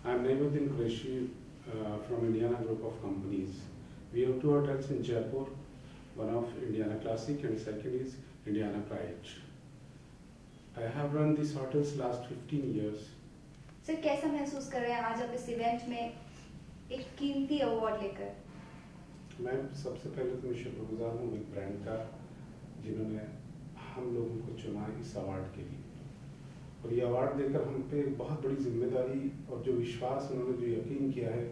I'm Naimuddin Qureshi from Indiana Group of Companies. We have two hotels in Jaipur, one of Indiana Classic and second is Indiana Pride. I have run these hotels last 15 years. Sir कैसा महसूस कर रहे हैं आज आप इस event में एक कीमती अवार्ड लेकर? मैं सबसे पहले तो मैं शुक्रगुजार हूँ एक ब्रांड का जिन्होंने हम लोगों को चुना इस अवार्ड के लिए, और ये अवार्ड देकर हम पे एक बहुत बड़ी जिम्मेदारी और जो विश्वास उन्होंने जो यकीन किया है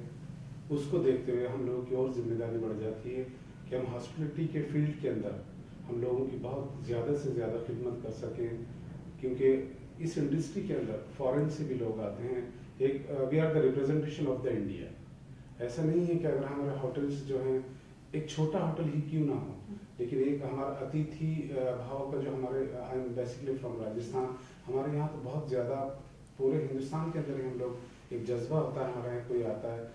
उसको देखते हुए हम लोगों की और जिम्मेदारी बढ़ जाती है कि हम हॉस्पिटलिटी के फील्ड के अंदर हम लोगों की बहुत ज़्यादा से ज़्यादा खिदमत कर सकें, क्योंकि इस इंडस्ट्री के अंदर फॉरेन से भी लोग आते हैं। एक we are the representation of the India. ऐसा नहीं है कि अगर हमारे होटल्स जो हैं एक छोटा होटल ही क्यों ना हो, लेकिन एक हमारा अतिथि भाव का जो हमारे I am basically from Rajasthan, हमारे यहाँ तो बहुत ज़्यादा पूरे हिंदुस्तान के अंदर ही हम लोग एक जज्बा होता है हमारे यहाँ कोई आता है।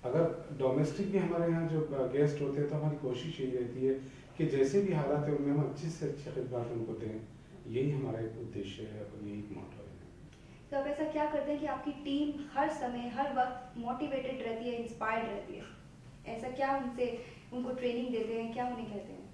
अगर डोमेस्टिक भी हमारे यहाँ जो गेस्ट होते हैं तो हमारी कोशिश यही रहती है कि जैसे भी हालात है उनमें हम अच्छे से अच्छे खिदमत उनको दें। यही हमारा एक उद्देश्य है और यही एक मोटो है। तो आप ऐसा क्या करते हैं कि आपकी टीम हर समय हर वक्त मोटिवेटेड रहती है, इंस्पायर्ड रहती है? ऐसा क्या उनको ट्रेनिंग देते हैं, क्या उन्हें कहते हैं?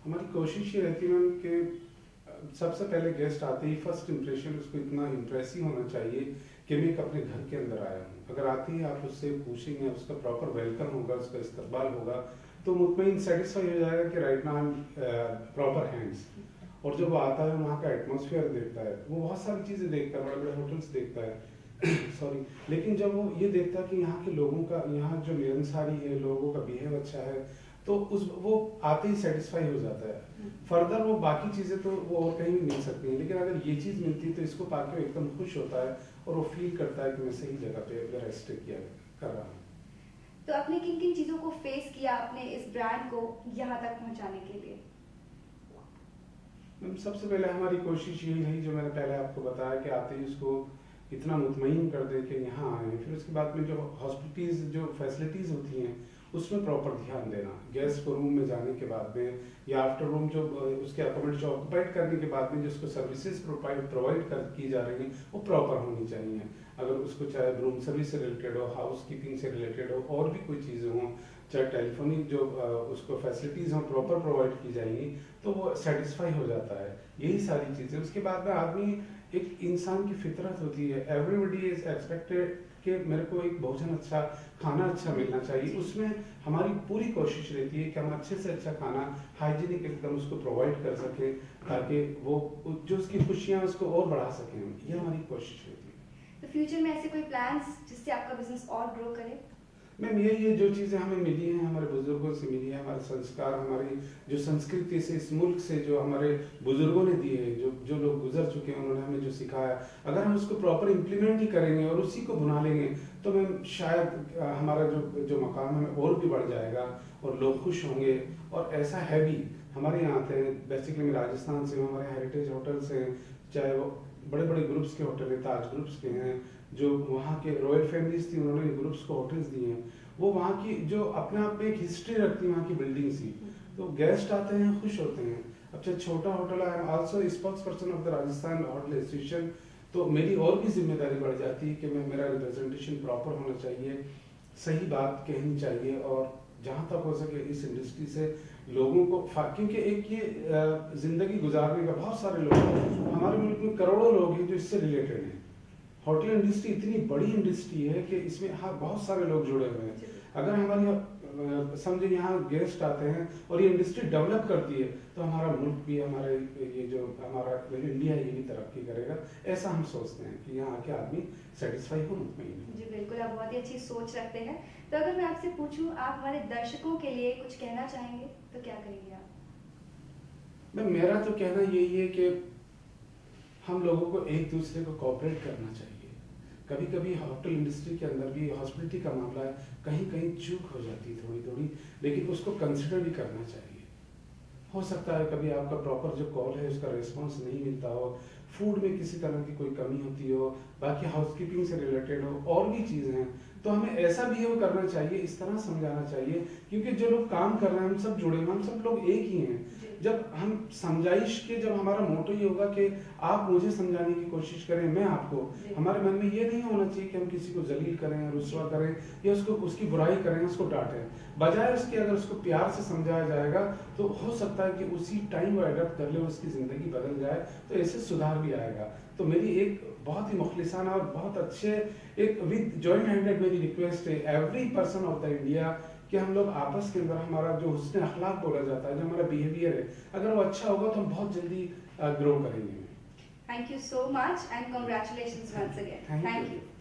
हमारी कोशिश ये रहती है कि सबसे पहले गेस्ट आते ही फर्स्ट इंप्रेशन उसको इतना इम्प्रेसिव होना चाहिए कि मैं एक अपने घर के अंदर आया हूँ। अगर आते ही आप उससे पूछेंगे, उसका प्रॉपर वेलकम होगा, उसका इस्तकबाल होगा, तो मुतमईन सेटिस्फाई हो जाएगा कि राइट नाउ प्रॉपर हैंड्स। और जब वो आता है वहाँ का एटमॉस्फेयर देखता है, वो बहुत सारी चीज़ें देखता है, बड़े बड़े होटल्स देखता है सॉरी, लेकिन जब वो ये देखता है कि यहाँ के लोगों का, यहाँ जो मिलनसारी है, लोगों का बिहेव अच्छा है, तो वो आते ही सेटिस्फाई हो जाता है। फर्दर वो बाकी चीज़ें तो वो और कहीं भी मिल सकती हैं, लेकिन अगर ये चीज़ मिलती है तो इसको पाके वो एकदम खुश होता है और वो फील करता है कि मैं सही जगह पे रेस्ट किया कर रहा हूँ। तो आपने किन किन चीज़ों को फेस किया अपने इस ब्रांड को यहाँ तक पहुँचाने के लिए? सबसे पहले हमारी कोशिश यही रही जो मैंने पहले आपको बताया कि आते ही उसको इतना मुतमईन कर दे कि यहाँ आए। फिर उसके बाद में जो हॉस्पिटलिटीज़ जो फैसिलिटीज़ होती हैं उसमें प्रॉपर ध्यान देना। गेस्ट को रूम में जाने के बाद में या आफ्टर रूम जो उसके अकोमोडेशन जो ऑक्यूपाइड करने के बाद में जिसको सर्विसेज प्रोवाइड की जा रही हैं वो प्रॉपर होनी चाहिए। अगर उसको चाहे रूम सर्विस से रिलेटेड हो, हाउस कीपिंग से रिलेटेड हो, और भी कोई चीज़ें हों, चाहे टेलीफोनिक जो उसको फैसिलिटीज़ हों प्रॉपर प्रोवाइड की जाएंगी, तो वो सेटिस्फाई हो जाता है। यही सारी चीज़ें। उसके बाद में आदमी एक इंसान की फितरत होती है, एवरीबडी इज एक्सपेक्टेड कि मेरे को एक भोजन अच्छा, खाना अच्छा मिलना चाहिए। उसमें हमारी पूरी कोशिश रहती है कि हम अच्छे से अच्छा खाना हाइजीनिक एकदम उसको प्रोवाइड कर सकें, ताकि वो जो उसकी खुशियाँ उसको और बढ़ा सकें। ये हमारी कोशिश रहती है। तो फ्यूचर में ऐसे कोई प्लान्स जिससे आपका बिजनेस और ग्रो करे? मैम ये जो चीज़ें हमें मिली हैं, हमारे बुजुर्गों से मिली है, हमारे संस्कार, हमारी जो संस्कृति से, इस मुल्क से जो हमारे बुजुर्गों ने दिए हैं, जो लोग गुजर चुके हैं उन्होंने हमें जो सिखाया, अगर हम उसको प्रॉपर इम्प्लीमेंट ही करेंगे और उसी को बुना लेंगे तो मैम शायद हमारा जो मकाम है और भी बढ़ जाएगा और लोग खुश होंगे। और ऐसा है भी, हमारे यहाँ आते हैं बेसिकली मैं राजस्थान से हूँ, हमारे हेरिटेज होटल्स हैं, चाहे वो बड़े बड़े ग्रुप्स के होटल हैं, ताज ग्रुप्स के हैं, जो वहाँ के रॉयल फैमिलीज थी उन्होंने ग्रुप्स को होटल्स दिए हैं, वो वहाँ की जो अपने आप में एक हिस्ट्री रखती है वहाँ की बिल्डिंग्स ही। तो गेस्ट आते हैं, खुश होते हैं। अब चाहे छोटा होटल है, I am also spokes person of the Rajasthan hotel association, तो मेरी और भी जिम्मेदारी बढ़ जाती है कि मेरा रिप्रेजेंटेशन प्रॉपर होना चाहिए, सही बात कहनी चाहिए, और जहाँ तक हो सके इस इंडस्ट्री से लोगों को, क्योंकि एक ये जिंदगी गुजारने का बहुत सारे लोग हैं हमारे मुल्क में, करोड़ों लोग हैं जो इससे रिलेटेड हैं। होटल इंडस्ट्री इतनी बड़ी इंडस्ट्री है कि इसमें हाँ बहुत सारे लोग जुड़े हुए हैं। अगर हमारी समझे यहाँ गेस्ट आते हैं और ये इंडस्ट्री डेवलप करती है तो हमारा मुल्क भी, हमारे ये जो हमारा इंडिया ये भी तरक्की करेगा, ऐसा हम सोचते हैं कि यहाँ आके आदमी सेटिस्फाई हो। जी बिल्कुल, आप बहुत ही अच्छी सोच रखते हैं। तो अगर मैं आपसे पूछूं, आप हमारे दर्शकों के लिए कुछ कहना चाहेंगे तो क्या कहेंगे आप? मेरा तो कहना यही है कि हम लोगों को एक दूसरे को कोऑपरेट करना चाहिए। कभी कभी होटल इंडस्ट्री के अंदर भी हॉस्पिटलिटी का मामला है, कहीं कहीं चूक हो जाती है थोड़ी थोड़ी, लेकिन उसको कंसिडर भी करना चाहिए। हो सकता है कभी आपका प्रॉपर जो कॉल है उसका रिस्पांस नहीं मिलता हो, फूड में किसी तरह की कोई कमी होती हो, बाकी हाउसकीपिंग से रिलेटेड हो, और भी चीज़ें हैं, तो हमें ऐसा बिहेव करना चाहिए, इस तरह समझाना चाहिए, क्योंकि जो लोग काम कर रहे हैं हम सब जुड़े हुए, हम सब लोग एक ही हैं। जब हम समझाइश के, जब हमारा मोटो ये होगा कि आप मुझे समझाने की कोशिश करें, मैं आपको, हमारे मन में ये नहीं होना चाहिए कि हम किसी को जलील करें, रुस्वा करें, या उसको उसकी बुराई करें, उसको डांटें। बजाय उसके अगर उसको प्यार से समझाया जाएगा तो हो सकता है कि उसी टाइम वो एडप्ट कर ले, उसकी ज़िंदगी बदल जाए, तो ऐसे सुधार भी आएगा। तो मेरी एक बहुत ही मुखलिसाना और बहुत अच्छे एक विद जॉइंट हैंडेड मेरी रिक्वेस्ट है every person of the India कि हम लोग आपस के अंदर हमारा जो हुस्न अखलाक बोला जाता है, जो हमारा बिहेवियर है, अगर वो अच्छा होगा तो हम बहुत जल्दी ग्रो करेंगे। Thank you so much and congratulations once again. Thank Thank you. you.